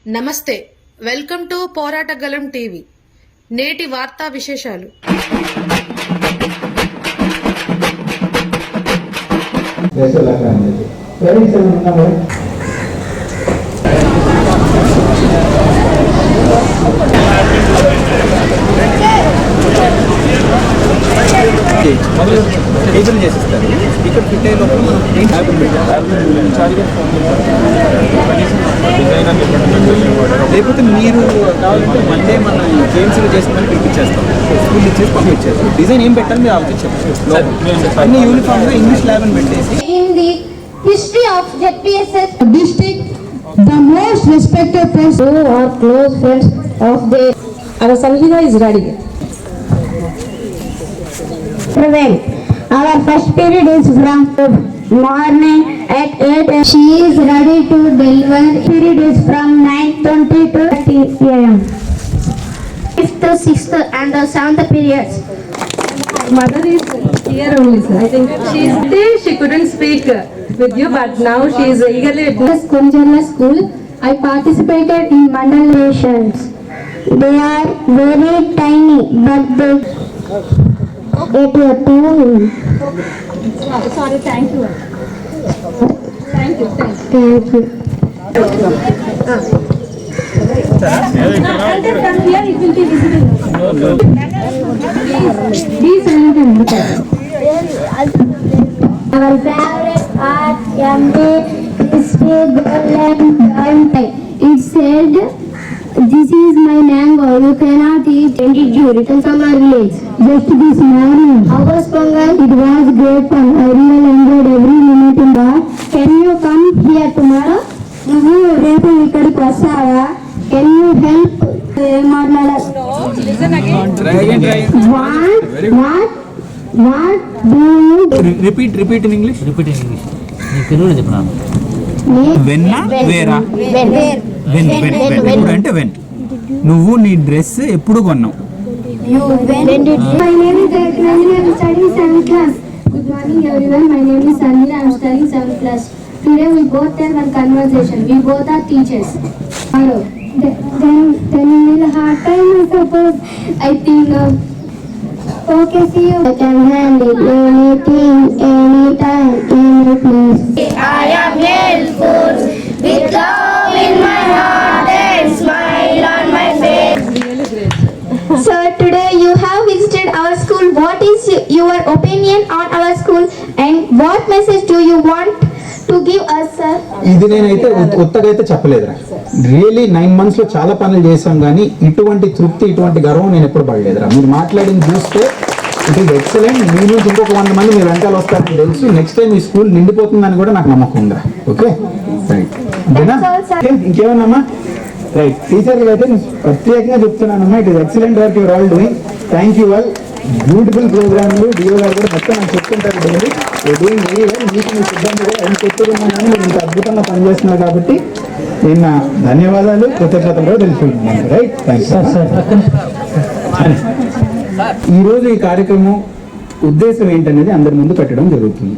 నమస్తే, welcome to పోరాటగలం TV. నేటి వార్తా విశేషాలు. కేబుల్ చేసిస్తారు. ఇక్కడ ఫిట్ అయ్యే లోపల మనం హ్యాబిట్ పెట్టాలి. లేకపోతే మీరు కావాలంటే మండే మనం గేమ్స్లో చేసిన పిలిపించేస్తాం, స్కూల్ ఇచ్చేసి పంపించేస్తాం. డిజైన్ ఏం పెట్టాలి మీరు ఆలోచించారు. అన్ని యూనిఫామ్గా ఇంగ్లీష్ ల్యాబ్ అని పెట్టేసి history of ZPSS district, the most respected friends who are close friends of the our Sangeeta is ready. present. Our first period is from morning at 8 am. She is ready to deliver. Period is from 9:20 to 30 am. 5th, 6th and the 7th periods. Mother is here only, sir. I think she couldn't speak with you, but now she is eagerly at Kunjala School. I participated in mandalations. They are very tiny, but they get your team. Sorry, thank you. Thank you. From here it will be visible. Please silent. Our favorite art, MA, history, golden time. It said, "This is my mango. You cannot eat and it you written from our village." Just this morning. How was Pongal? It was great fun. I really enjoyed every minute in that. Can you come here tomorrow? నువ్వు రేపు ఇక్కడికి వస్తావా? Can you help? ఏం మాట్లాడాలి? What do you repeat in English. నీకు తెలుగులో చెప్పినాను. వెన్నా వేరా? వెన్ అంటే వెన్. నువ్వు నీ డ్రెస్ ఎప్పుడు కొన్నావు? My name is Nandini. I am studying 7th class. Good morning everyone. My name is Sangeeta. I am studying 7th class. Today we both have one conversation. We both are teachers. Hello. Then you will have time, I suppose. I think. Okay, see you. I can handle anything, anytime, any place. I am helpful with love in my heart and smile on my face. So today you have visited our school. What is your opinion on our school and what message do you want to give us, sir? ఇది నేనైతే కొత్తగా అయితే చెప్పలేదురా. Really 9 months లో చాలా పనులు చేశాం, కానీ ఇటువంటి తృప్తి, ఇటువంటి గర్వం నేను ఎప్పుడు పడలేదురా. మీరు మాట్లాడింది చూస్తే ఇట్ ఈస్ ఎక్సలెంట్. మీ నుంచి ఇంకొక 100 మంది మీ వెంటలు వస్తారని తెలుసు. నెక్స్ట్ టైం ఈ స్కూల్ నిండిపోతుందని కూడా నాకు నమ్మకం ఉందిరా. Okay, right. ఇంకేమన్నామ్మా? రైట్. టీచర్లు అయితే ప్రత్యేకంగా చెప్తున్నానమ్మా, it is excellent work your all doing. Thank you all. Beautiful ప్రోగ్రామ్లు డిఓ గారు కూడా మొత్తం నాకు చెప్తుంటారు. Doing very well. మీకు మీ సిబ్బంది కూడా ఎంత ఎత్తుకున్నాను, మీరు ఇంత అద్భుతంగా పనిచేస్తున్నారు కాబట్టి నిన్న ధన్యవాదాలు, కృతజ్ఞతలు కూడా తెలుసుకుంటున్నాను. Right, thank you. ఈరోజు ఈ కార్యక్రమం ఉద్దేశం ఏంటనేది అందరి ముందు పెట్టడం జరుగుతుంది.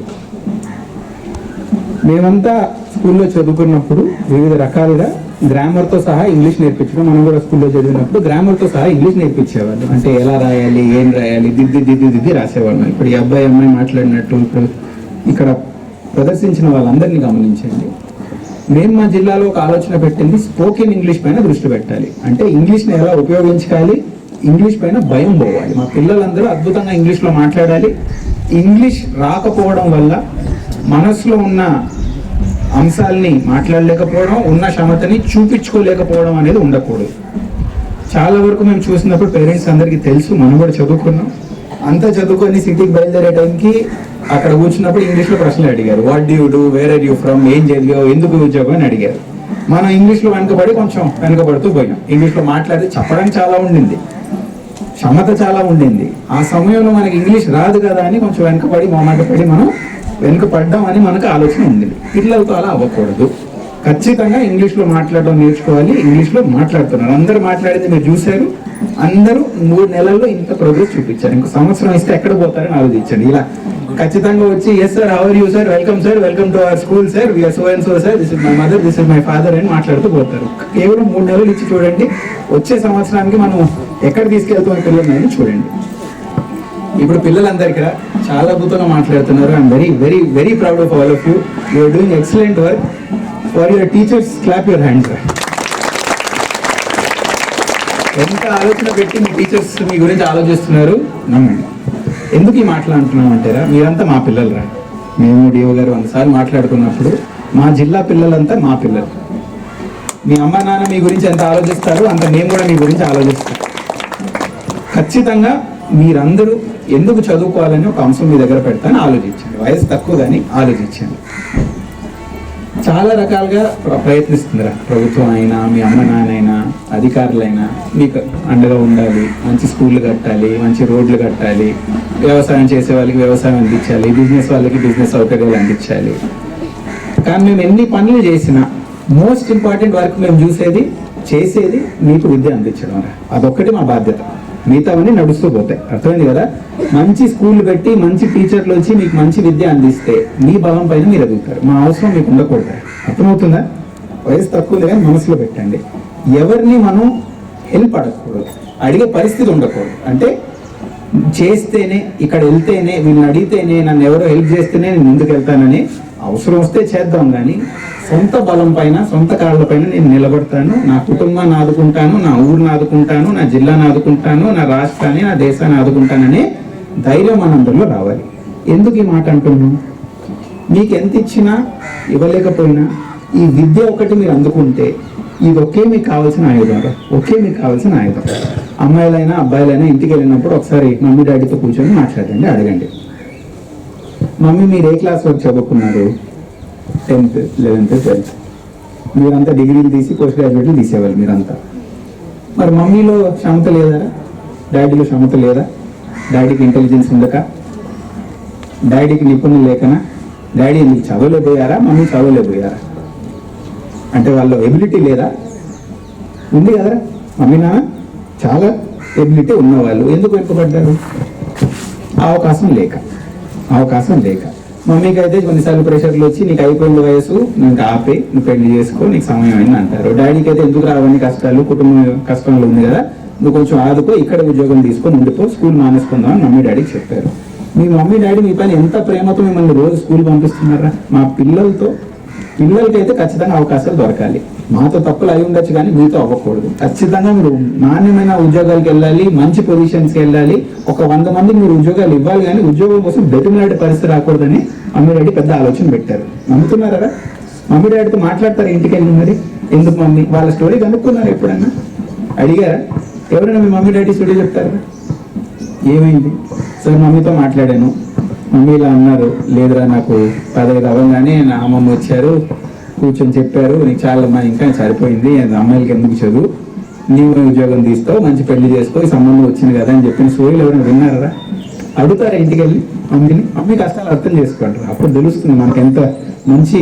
మేమంతా స్కూల్లో చదువుకున్నప్పుడు వివిధ రకాలుగా గ్రామర్తో సహా ఇంగ్లీష్ నేర్పించడం, మనం కూడా స్కూల్లో చదివినప్పుడు గ్రామర్తో సహా ఇంగ్లీష్ నేర్పించేవాళ్ళు. అంటే ఎలా రాయాలి, ఏం రాయాలి, దిద్ది రాసేవాళ్ళం. ఇప్పుడు ఈ అబ్బాయి అమ్మాయి మాట్లాడినట్టు ఇప్పుడు ఇక్కడ ప్రదర్శించిన వాళ్ళందరినీ గమనించండి. మేము మా జిల్లాలో ఒక ఆలోచన పెట్టింది, స్పోకెన్ ఇంగ్లీష్ పైన దృష్టి పెట్టాలి. అంటే ఇంగ్లీష్ని ఎలా ఉపయోగించాలి, ఇంగ్లీష్ పైన భయం పోవాలి. మా పిల్లలందరూ అద్భుతంగా ఇంగ్లీష్లో మాట్లాడాలి. ఇంగ్లీష్ రాకపోవడం వల్ల మనసులో ఉన్న అంశాలని మాట్లాడలేకపోవడం, ఉన్న క్షమతని చూపించుకోలేకపోవడం అనేది ఉండకూడదు. చాలా వరకు మేము చూసినప్పుడు పేరెంట్స్ అందరికీ తెలుసు, మనం కూడా చదువుకున్నాం. అంతా చదువుకొని సిటీకి బయలుదేరే టైంకి అక్కడ కూర్చున్నప్పుడు ఇంగ్లీష్లో ప్రశ్నలు అడిగారు. What do you do, where are you from, ఏం చదివావు, ఎందుకు ఉద్యోగం అని అడిగారు. మనం ఇంగ్లీష్లో కొంచెం వెనుకబడుతూ పోయినాం. ఇంగ్లీష్లో మాట్లాడితే చెప్పడానికి చాలా ఉండింది, క్షమత చాలా ఉండింది. ఆ సమయంలో మనకి ఇంగ్లీష్ రాదు కదా అని కొంచెం మొహమాటపడి మనం వెనుకపడ్డాం అని మనకు ఆలోచన ఉంది. పిల్లలతో అలా అవ్వకూడదు. ఖచ్చితంగా ఇంగ్లీష్లో మాట్లాడడం నేర్చుకోవాలి. ఇంగ్లీష్లో మాట్లాడుతున్నారు, అందరూ మాట్లాడింది మీరు చూశారు. అందరూ 3 నెలల్లో ఇంత ప్రోగ్రెస్ చూపించారు. ఇంకో సంవత్సరం ఇస్తే ఎక్కడ పోతారని ఆలోచించండి. ఇలా ఖచ్చితంగా వచ్చి yes sir, how are you sir, welcome to our school sir, we are so and so sir, this is my mother, this is my father అని మాట్లాడుతూ పోతారు. కేవలం 3 నెలలు ఇచ్చి చూడండి, వచ్చే సంవత్సరానికి మనం ఎక్కడ తీసుకెళ్తాం పిల్లలని చూడండి. ఇప్పుడు పిల్లలందరికీ చాలా అద్భుతంగా మాట్లాడుతున్నారు. I'm very very very proud of all of you. You are doing excellent work. For your teachers clap your hands. ఎంత ఆలోచన పెట్టి మీ టీచర్స్ మీ గురించి ఆలోచిస్తున్నారు నమ్మండి. ఎందుకు ఈ మాట్లాడుతున్నాం అంటారా, మీరంతా మా పిల్లలరా. మేము డిఓ గారు 100 సార్లు మాట్లాడుకున్నప్పుడు మా జిల్లా పిల్లలంతా మా పిల్లలు. మీ అమ్మ నాన్న మీ గురించి ఎంత ఆలోచిస్తారు అంత మేము కూడా మీ గురించి ఆలోచిస్తాం. ఖచ్చితంగా మీరందరూ ఎందుకు చదువుకోవాలని ఒక అంశం మీ దగ్గర పెడతాను, ఆలోచించండి. వయసు తక్కువ కానీ ఆలోచించండి. చాలా రకాలుగా ప్రయత్నిస్తుందిరా ప్రభుత్వం అయినా, మీ అమ్మ నాన్నైనా, అధికారులైనా మీకు అండగా ఉండాలి. మంచి స్కూళ్ళు కట్టాలి, మంచి రోడ్లు కట్టాలి, వ్యవసాయం చేసే వాళ్ళకి వ్యవసాయం అందించాలి, బిజినెస్ వాళ్ళకి బిజినెస్ సౌకర్యాలు అందించాలి. కానీ మేము ఎన్ని పనులు చేసినా మోస్ట్ ఇంపార్టెంట్ వర్క్ మేము చేసేది మీకు విద్య అందించడం రా. అదొక్కటి మా బాధ్యత. మిగతావన్నీ నడుస్తూ పోతాయి. అర్థమైంది కదా. మంచి స్కూల్ పెట్టి మంచి టీచర్లు వచ్చి మీకు మంచి విద్య అందిస్తే మీ బలం పైన మీరు ఎదుగుతారు. మా అవసరం మీకు ఉండకూడదు. అర్థమవుతుందా. వయసు తక్కువ కానీ మనసులో పెట్టండి. ఎవరిని మనం హెల్ప్ అడగకూడదు, అడిగే పరిస్థితి ఉండకూడదు. అంటే చేస్తేనే, ఇక్కడ వెళ్తేనే, వీళ్ళని అడిగితేనే, నన్ను ఎవరో హెల్ప్ చేస్తేనే నేను ముందుకు వెళ్తానని అవసరం వస్తే చేద్దాం. కానీ సొంత బలం పైన, సొంత కాళ్ళ పైన నేను నిలబడతాను. నా కుటుంబాన్ని ఆదుకుంటాను, నా ఊరిని ఆదుకుంటాను, నా జిల్లాను ఆదుకుంటాను, నా రాష్ట్రాన్ని, నా దేశాన్ని ఆదుకుంటాననే ధైర్యం మనందరిలో రావాలి. ఎందుకు ఈ మాట అంటున్నాను, మీకు ఎంత ఇచ్చినా ఇవ్వలేకపోయినా ఈ విద్య ఒకటి మీరు అందుకుంటే ఇది ఒకే మీకు కావాల్సిన ఆయుధం. ఒకే మీకు కావాల్సిన ఆయుధం. అమ్మాయిలైనా అబ్బాయిలైనా ఇంటికి వెళ్ళినప్పుడు ఒకసారి మమ్మీ డాడీతో కూర్చొని మాట్లాడండి, అడగండి, మమ్మీ మీరు ఏ క్లాస్ వరకు చదువుకున్నారు? 10th, 11th, 12th. మీరంతా డిగ్రీలు తీసి పోస్ట్ గ్రాడ్యుయేట్లు తీసేవాళ్ళు మీరంతా. మరి మమ్మీలో క్షమత లేదా, డాడీలో క్షమత లేదా? డాడీకి ఇంటెలిజెన్స్ ఉండక, డాడీకి నిపుణులు లేకనా? డాడీ ఎందుకు చదవలేకపోయారా, మమ్మీ చదవలేకపోయారా? అంటే వాళ్ళ ఎబిలిటీ లేదా? ఉంది కదా. మమ్మీ నాన్న చాలా ఎబిలిటీ ఉన్నవాళ్ళు ఎందుకు వెనుకబడ్డారు? అవకాశం లేక. మమ్మీకి అయితే కొన్నిసార్లు ప్రెషర్లు వచ్చి నీకు అయిపోయింది వయసు, నీకు ఆపే, నువ్వు పెళ్లి చేసుకో, నీకు సమయం అయింది అంటారు. డాడీకి అయితే ఎందుకు రావని కష్టాలు, కుటుంబం కష్టంలో ఉంది కదా, నువ్వు కొంచెం ఆదుకో, ఇక్కడ ఉద్యోగం తీసుకొని ఉండిపో, స్కూల్ మానేసుకుందాం అని మమ్మీ డాడీకి చెప్పారు. మీ మమ్మీ డాడీ మీ పైన ఎంత ప్రేమతో మిమ్మల్ని రోజు స్కూల్ పంపిస్తున్నారా? మా పిల్లలకైతే ఖచ్చితంగా అవకాశాలు దొరకాలి. మాతో తప్పులు అయి ఉండొచ్చు కానీ మీతో అవ్వకూడదు. ఖచ్చితంగా మీరు నాణ్యమైన ఉద్యోగాలకు వెళ్ళాలి, మంచి పొజిషన్స్కి వెళ్ళాలి. ఒక 100 మందికి మీరు ఉద్యోగాలు ఇవ్వాలి, కానీ ఉద్యోగం కోసం బెతిమలాడే పరిస్థితి రాకూడదని మమ్మీ డాడీ పెద్ద ఆలోచన పెట్టారు. నమ్ముతున్నారా? మమ్మీ డాడీతో మాట్లాడతారు ఇంటికి వెళ్ళి. మరి ఎందుకు మమ్మీ వాళ్ళ స్టోరీ కనుక్కున్నారు? ఎప్పుడన్నా అడిగారా? ఎవరైనా మీ మమ్మీ డాడీ స్టోరీ చెప్తారా? ఏమైంది సార్, మమ్మీతో మాట్లాడాను, మమ్మీ ఇలా అన్నారు, లేదురా నాకు 15 అవ్వగానే నా అమ్మమ్మ వచ్చారు, కూర్చొని చెప్పారు, నీకు చాలా ఇంకా సరిపోయింది, అమ్మాయిలకి ఎందుకు చదువు, నీవు ఉద్యోగం తీస్తావు, మంచి పెళ్లి చేసుకో, ఈ సంబంధం వచ్చింది కదా అని చెప్పిన స్టోరీలు ఎవరైనా విన్నారా? అడుగుతారా ఇంటికి వెళ్ళి మమ్మీని? మమ్మీ కష్టాలు అర్థం చేసుకుంటారు. అప్పుడు తెలుస్తుంది మనకి ఎంత మంచి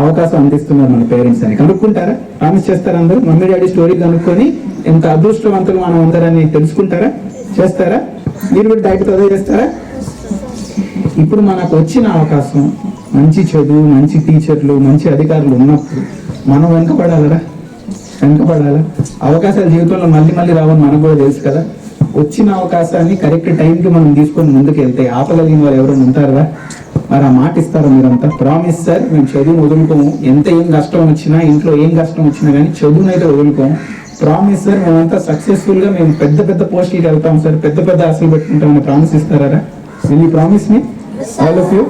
అవకాశం అందిస్తున్నారు మన పేరెంట్స్ అని. కనుక్కుంటారా? ప్రామిస్ చేస్తారా? అందరూ మమ్మీ డాడీ స్టోరీ కనుక్కొని ఎంత అదృష్టవంతులు మనం అందరని తెలుసుకుంటారా? చేస్తారా? మీరు కూడా డాడీతో అదే చేస్తారా? ఇప్పుడు మనకు వచ్చిన అవకాశం, మంచి చదువు, మంచి టీచర్లు, మంచి అధికారులు ఉన్నప్పుడు మనం వెనకపడాలా? అవకాశాలు జీవితంలో మళ్ళీ రావని మనకు కూడా తెలుసు కదా. వచ్చిన అవకాశాన్ని కరెక్ట్ టైంకి మనం తీసుకొని ముందుకు వెళ్తే ఆపగలిగిన వారు ఎవరైనా ఉంటారా? మరి ఆ మాట ఇస్తారా మీరంతా? ప్రామిస్ సార్, మేము చదువును వదులుకోము, ఎంత ఏం కష్టం వచ్చినా, ఇంట్లో ఏం కష్టం వచ్చినా కానీ చదువునైతే వదులుకోము. ప్రామిస్ సార్, మేమంతా సక్సెస్ఫుల్ గా మేము పెద్ద పోస్టులకి వెళ్తాం సార్, పెద్ద ఆశలు పెట్టుకుంటామని ప్రామిస్ ఇస్తారా? Will you promise me all of you?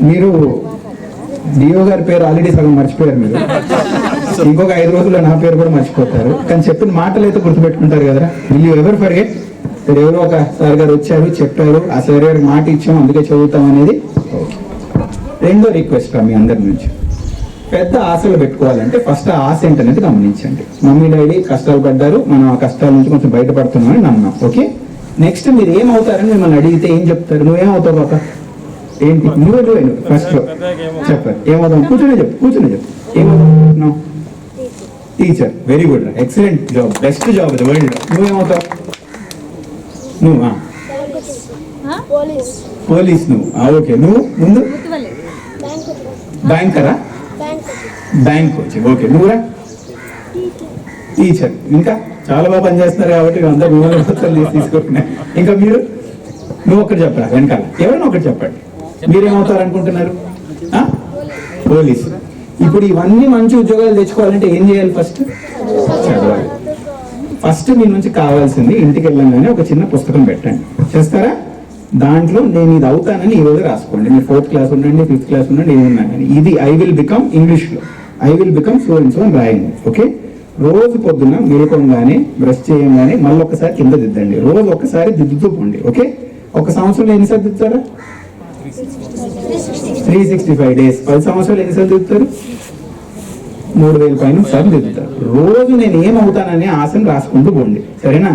మీరు డిఓ గారి పేరు ఆల్రెడీ సగం మర్చిపోయారు. మీరు ఇంకొక 5 రోజుల్లో నా పేరు కూడా మర్చిపోతారు, కానీ చెప్పిన మాటలు అయితే గుర్తుపెట్టుకుంటారు కదరా? Will you ever forget? ఎవరో ఒక సార్ గారు వచ్చారు, చెప్పారు, ఆ సార్ గారికి మాట ఇచ్చాం, అందుకే చదువుతాం అనేది. రెండో రిక్వెస్ట్ మీ అందరి నుంచి, పెద్ద ఆశలు పెట్టుకోవాలంటే ఫస్ట్ ఆ ఆశ ఏంటనేది గమనించండి. మమ్మీ డాడీ కష్టాలు పడ్డారు, మనం ఆ కష్టాల నుంచి కొంచెం బయటపడుతున్నామని నమ్మాం. ఓకే, నెక్స్ట్ మీరు ఏమవుతారని మిమ్మల్ని అడిగితే ఏం చెప్తారు? నువ్వేమవుతావు పాప? ఏంటి నువ్వు ఫస్ట్ లో చెప్పారు. ఏమవుతావు? కూర్చొని చెప్పు. ఏమవుతావు? Teacher. Very good, excellent job, best job world. నువ్వేమవుతావు? నువ్వు పోలీస్ నువ్వు. ఓకే, నువ్వు ముందు బ్యాంకరా? Bank coach. ఓకే, నువ్వురా? టీచర్. ఇంకా చాలా బాగా పనిచేస్తున్నారు కాబట్టి అందరూ మిమ్మల్ని మొత్తం తీసుకుంటున్నారు. ఇంకా మీరు? నువ్వు ఒకటి చెప్పరా వెనకాల? ఎవరైనా ఒకటి చెప్పండి. మీరేమవుతారు అనుకుంటున్నారు? పోలీసు. ఇప్పుడు ఇవన్నీ మంచి ఉద్యోగాలు తెచ్చుకోవాలంటే ఏం చేయాలి? ఫస్ట్ చదవాలి. ఫస్ట్ మీ నుంచి కావాల్సింది ఇంటికి వెళ్ళంగానే ఒక చిన్న పుస్తకం పెట్టండి. చేస్తారా? దాంట్లో నేను ఇది అవుతానని ఈ రోజు రాసుకోండి. మీరు 4th క్లాస్ ఉండండి, 5th క్లాస్ ఉండండి, ఏమున్నా కానీ ఇది ఐ విల్ బికమ్, ఇంగ్లీష్లో I will become so and so అని రాయండి. ఓకే, రోజు పొద్దున్న మేలుకోగానే బ్రష్ చేయగానే మళ్ళీ ఒకసారి కింద దిద్దండి. రోజు ఒకసారి దిద్దుతూ పోండి. ఓకే, ఒక సంవత్సరంలో ఎన్నిసార్లు దిద్దుతారా? 365 days. 10 సంవత్సరాలు ఎన్నిసార్లు దిద్దుతారు? 3000 పైన సార్లు దిద్దుతారు. రోజు నేను ఏమవుతానని ఆశను రాసుకుంటూ పోండి. సరేనా?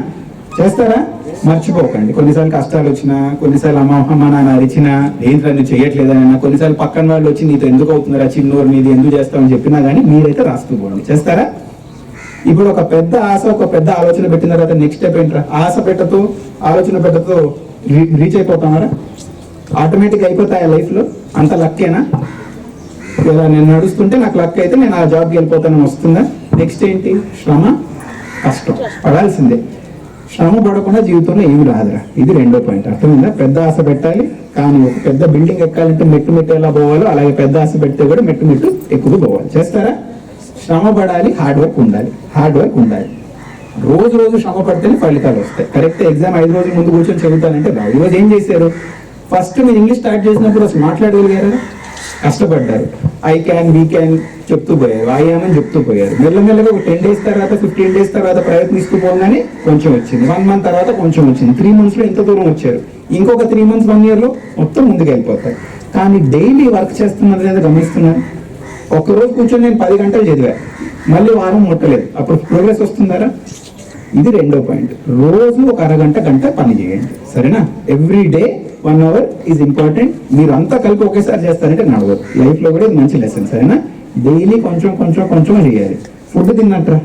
చేస్తారా? మర్చిపోకండి. కొన్నిసార్లు కష్టాలు వచ్చినా, కొన్నిసార్లు అమ్మ నాన్న అరిచినా, ఏంటి నువ్వు చేయట్లేదనైనా, కొన్నిసార్లు పక్కన వాళ్ళు వచ్చి నీతో ఎందుకు అవుతున్నారా చిన్నోరు, నీది ఎందుకు చేస్తామని చెప్పినా కానీ మీరైతే రాస్తూ పోండి. చేస్తారా? ఇప్పుడు ఒక పెద్ద ఆశ, ఒక పెద్ద ఆలోచన పెట్టిన తర్వాత నెక్స్ట్ స్టెప్ ఏంట్రా? ఆశ పెట్టతో, ఆలోచన పెట్టతో రీచ్ అయిపోతామారా? ఆటోమేటిక్ అయిపోతాయా లైఫ్లో? అంత లక్కేనా? ఇలా నేను నడుస్తుంటే నాకు లక్ అయితే నేను ఆ జాబ్కి వెళ్ళిపోతానని వస్తుందా? నెక్స్ట్ ఏంటి? శ్రమ, కష్టం పడాల్సిందే. శ్రమ పడకుండా జీవితంలో ఏమి రాదురా. ఇది 2వ పాయింట్. అర్థమైందా? పెద్ద ఆశ పెట్టాలి, కానీ ఒక పెద్ద బిల్డింగ్ ఎక్కాలంటే మెట్టు ఎలా పోవాలో అలాగే పెద్ద ఆశ పెడితే కూడా మెట్టు ఎక్కువ పోవాలి. చేస్తారా? శ్రమ పడాలి, హార్డ్ వర్క్ ఉండాలి. రోజు శ్రమ పడితేనే ఫలితాలు వస్తాయి. కరెక్ట్ ఎగ్జామ్ 5 రోజుల ముందు కూర్చొని చదువుతానంటే రాదు. ఈరోజు ఏం చేశారు? ఫస్ట్ మీరు ఇంగ్లీష్ స్టార్ట్ చేసినప్పుడు అసలు మాట్లాడగలిగారా? కష్టపడ్డారు. ఐ క్యాన్, వీ క్యాన్ చెప్తూ పోయారు, అని చెప్తూ పోయారు. మెల్లమెల్లగా ఒక 10 days తర్వాత, 15 days తర్వాత ప్రయత్నిస్తూ పోగానే కొంచెం వచ్చింది. 1 month తర్వాత కొంచెం వచ్చింది. 3 months లో ఇంత దూరం వచ్చారు. ఇంకొక 3 months, 1 year లో మొత్తం ముందుకు వెళ్ళిపోతారు. కానీ డైలీ వర్క్ చేస్తున్నది లేదా గమనిస్తున్నారు? ఒక్కరోజు కూర్చొని నేను 10 గంటలు చదివా, మళ్ళీ వారం ముట్టలేదు, అప్పుడు ప్రోగ్రెస్ వస్తుందారా? ఇది 2వ పాయింట్. రోజు ఒక అరగంట గంట పని చేయండి. సరేనా? Every day 1 hour is important. మీరు అంతా కలిపి ఒకేసారి చేస్తారంటే నడవదు. లైఫ్లో కూడా ఇది మంచి లెసన్. సరేనా? డైలీ కొంచెం చేయాలి. ఫుడ్ తిన్నట్రా?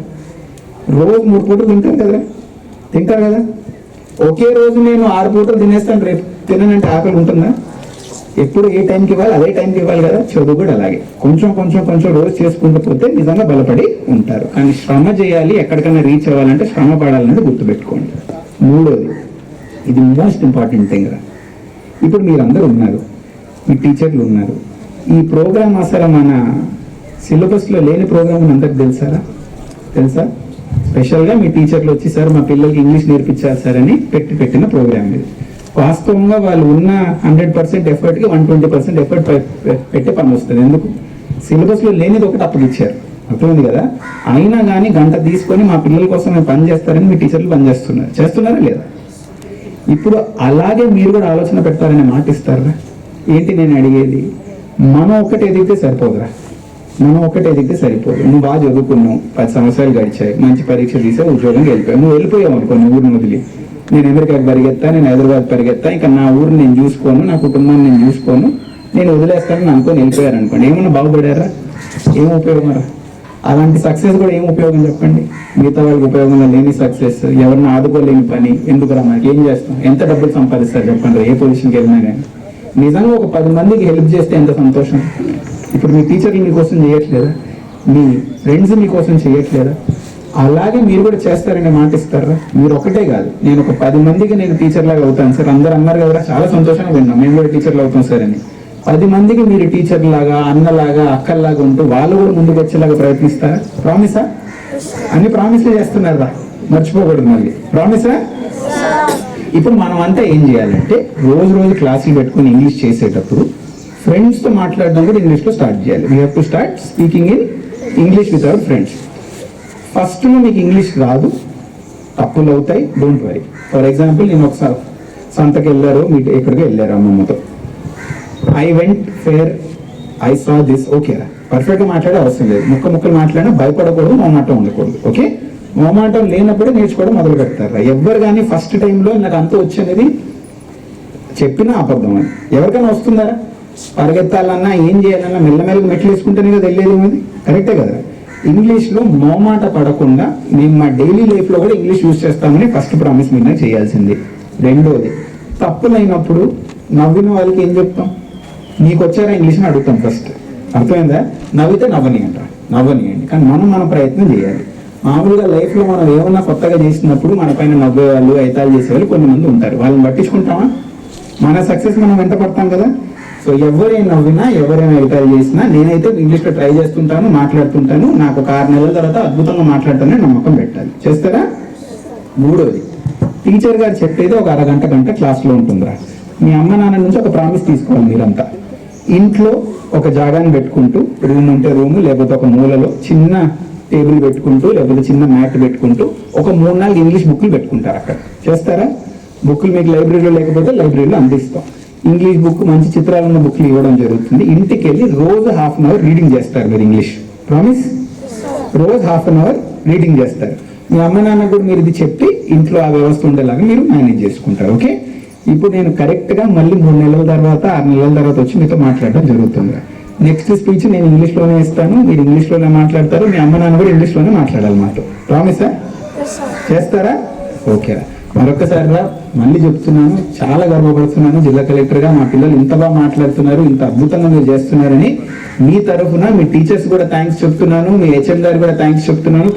రోజు 3 పూటలు తింటారు కదా? ఒకే రోజు నేను 6 పూటలు తినేస్తాను, రేపు తిననంటే ఆకలి ఉంటుందా? ఎప్పుడు ఏ టైంకి ఇవ్వాలి అదే టైంకి ఇవ్వాలి కదా. చదువు కూడా అలాగే కొంచెం రోజు చేసుకుంటూ పోతే నిజంగా బలపడి ఉంటారు. కానీ శ్రమ చేయాలి. ఎక్కడికైనా రీచ్ అవ్వాలంటే శ్రమ పడాలనేది గుర్తుపెట్టుకోండి. 3వది, ఇది మోస్ట్ ఇంపార్టెంట్ థింగ్ రా. ఇప్పుడు మీరందరూ ఉన్నారు, మీ టీచర్లు ఉన్నారు. ఈ ప్రోగ్రామ్ అసలు మన సిలబస్లో లేని ప్రోగ్రామ్ అందరికి తెలుసా? స్పెషల్గా మీ టీచర్లు వచ్చి సార్ మా పిల్లలకి ఇంగ్లీష్ నేర్పించాలి సార్ అని పెట్టిన ప్రోగ్రామ్ ఇది. వాస్తవంగా వాళ్ళు ఉన్న 100% ఎఫర్ట్కి 120% ఎఫర్ట్ పెట్టే పని వస్తుంది. ఎందుకు? సిలబస్లో లేనిది ఒకటి అప్పగిచ్చారు. అర్థమైంది కదా? అయినా కానీ గంట తీసుకొని మా పిల్లల కోసం మేము పని చేస్తారని మీ టీచర్లు చేస్తున్నారా లేదా? ఇప్పుడు అలాగే మీరు కూడా ఆలోచన పెట్టారనే మాట ఇస్తారా? ఏంటి నేను అడిగేది? మనం ఒక్కటి ఎదిగితే సరిపోదురా. నువ్వు బాగా చదువుకున్నావు, 10 సంవత్సరాలు గడిచాయి, మంచి పరీక్ష తీసావు, ఉద్యోగంకి వెళ్ళిపోయావు. నువ్వు వెళ్ళిపోయావు అనుకో, ఊరిని వదిలి, నేను అమెరికాకి పరిగెత్తా, నేను హైదరాబాద్ పరిగెత్తా, ఇంకా నా ఊరిని నేను చూసుకోను, నా కుటుంబాన్ని నేను చూసుకోను, నేను వదిలేస్తానని అనుకొని వెళ్ళిపోయారు అనుకోండి. ఏమన్నా బాగుపడారా? ఏం ఉపయోగం? అలాంటి సక్సెస్ కూడా ఏం ఉపయోగం చెప్పండి? మిగతా వాళ్ళకి ఉపయోగంగా లేని సక్సెస్, ఎవరిని ఆదుకోలేని పని ఎందుకురా? మనకి ఏం చేస్తాం? ఎంత డబ్బులు సంపాదిస్తారు చెప్పండి? ఏ పొజిషన్కి వెళ్ళినా కానీ నిజంగా ఒక 10 మందికి హెల్ప్ చేస్తే ఎంత సంతోషం. ఇప్పుడు మీ టీచర్లు మీకోసం చేయట్లేదా? మీ ఫ్రెండ్స్ మీకోసం చేయట్లేదా? అలాగే మీరు కూడా చేస్తారనే మాట ఇస్తారా? మీరు ఒకటే కాదు, నేను ఒక 10 మందికి నేను టీచర్ లాగా అవుతాను సార్, అందరు అన్నారు కదా, చాలా సంతోషంగా విన్నాం, మేము కూడా టీచర్లు అవుతాం సార్ అని. 10 మందికి మీరు టీచర్ లాగా, అన్నలాగా, అక్కల్లాగా ఉంటూ వాళ్ళు కూడా ముందుకు వచ్చేలాగా ప్రయత్నిస్తారా? ప్రామిసా? అన్ని ప్రామిస్లు చేస్తున్నారా? మర్చిపోకూడదు మళ్ళీ. ప్రామిసా? ఇప్పుడు మనం అంతా ఏం చేయాలంటే రోజు క్లాసులు పెట్టుకుని ఇంగ్లీష్ చేసేటప్పుడు ఫ్రెండ్స్తో మాట్లాడడం కూడా ఇంగ్లీష్లో స్టార్ట్ చేయాలి. We have to start speaking in English with our friends. ఫస్ట్లో మీకు ఇంగ్లీష్ రాదు, తప్పులు అవుతాయి, డోంట్ వరీ. ఫర్ ఎగ్జాంపుల్, నేను ఒకసారి సంతకి వెళ్ళారు, మీరు ఎక్కడికి వెళ్ళారు అమ్మమ్మతో, I went fair, I saw this. ఓకేరా, పర్ఫెక్ట్గా మాట్లాడే అవసరం లేదు, ముక్కలు మాట్లాడినా భయపడకూడదు, మొహమాటం ఉండకూడదు. ఓకే, మొహమాటం లేనప్పుడే నేర్చుకోవడం మొదలు పెడతారు. ఎవ్వరు కానీ ఫస్ట్ టైంలో నాకు అంత వచ్చేది చెప్పినా అబద్ధం అని ఎవరికైనా వస్తుందా? పరిగెత్తాలన్నా ఏం చేయాలన్నా మెల్లమెల్లగా మెట్లు వేసుకుంటేనే కదా వెళ్ళేది ఉంది. కరెక్టే కదా? ఇంగ్లీష్లో మొహమాట పడకుండా మేము మా డైలీ లైఫ్లో కూడా ఇంగ్లీష్ యూజ్ చేస్తామని ఫస్ట్ ప్రామిస్ మీద చేయాల్సింది. 2వది, తప్పులైనప్పుడు నవ్విన వాళ్ళకి ఏం చెప్తాం? నీకు వచ్చారా ఇంగ్లీష్ అని అడుగుతాం ఫస్ట్. అర్థమైందా? నవ్వితే నవ్వని అంట, నవ్వనియండి. కానీ మనం మన ప్రయత్నం చేయాలి. మామూలుగా లైఫ్లో మనం ఏమన్నా కొత్తగా చేసినప్పుడు మన పైన నవ్వేవాళ్ళు, ఐతాలు చేసేవాళ్ళు కొంతమంది ఉంటారు. వాళ్ళని పట్టించుకుంటామా? మన సక్సెస్ మనం వెంట పడతాం కదా. సో ఎవరేం నవ్వినా, ఎవరైనా ఐతాలు చేసినా నేనైతే ఇంగ్లీష్లో ట్రై చేస్తుంటాను, మాట్లాడుతుంటాను. నాకు ఒక 6 నెలల తర్వాత అద్భుతంగా మాట్లాడతానని నమ్మకం పెట్టాలి. చేస్తారా? మూడోది, టీచర్ గారు చెప్పేది ఒక అరగంట గంట క్లాస్లో ఉంటుందిరా. మీ అమ్మ నాన్న నుంచి ఒక ప్రామిస్ తీసుకోవాలి. మీరంతా ఇంట్లో ఒక జాగాన్ని పెట్టుకుంటూ, రూమ్ ఉంటే రూమ్, లేకపోతే ఒక మూలలో చిన్న టేబుల్ పెట్టుకుంటూ, లేకపోతే చిన్న మ్యాట్ పెట్టుకుంటూ ఒక 3-4 ఇంగ్లీష్ బుక్లు పెట్టుకుంటారు అక్కడ. చేస్తారా? బుక్లు మీకు లైబ్రరీలో లేకపోతే లైబ్రరీలో అందిస్తాం. ఇంగ్లీష్ బుక్, మంచి చిత్రాలు ఉన్న బుక్లు ఇవ్వడం జరుగుతుంది. ఇంటికి వెళ్ళి రోజు 1/2 అవర్ రీడింగ్ చేస్తారు మీరు ఇంగ్లీష్. ప్రామిస్? రోజు 1/2 అవర్ రీడింగ్ చేస్తారు. మీ అమ్మ నాన్న కూడా మీరు ఇది చెప్పి ఇంట్లో ఆ వ్యవస్థ ఉండేలాగా మీరు మేనేజ్ చేసుకుంటారు. ఓకే? ఇప్పుడు నేను కరెక్ట్గా మళ్ళీ 3 నెలల తర్వాత 6 నెలల తర్వాత వచ్చి మీతో మాట్లాడడం జరుగుతుంది. నెక్స్ట్ స్పీచ్ నేను ఇంగ్లీష్లోనే ఇస్తాను, మీరు ఇంగ్లీష్లోనే మాట్లాడతారు, మీ అమ్మ నాన్న కూడా ఇంగ్లీష్లోనే మాట్లాడాలి మాతో. ప్రామిసా? చేస్తారా? ఓకేరా. మరొకసారి మళ్ళీ చెప్తున్నాను, చాలా గర్వపడుతున్నాను జిల్లా కలెక్టర్గా. మా పిల్లలు ఇంత బాగా మాట్లాడుతున్నారు, ఇంత అద్భుతంగా మీరు చేస్తున్నారని మీ తరఫున మీ టీచర్స్ కూడా థ్యాంక్స్ చెప్తున్నాను, మీ హెచ్ఎం గారు కూడా థ్యాంక్స్ చెప్తున్నాను.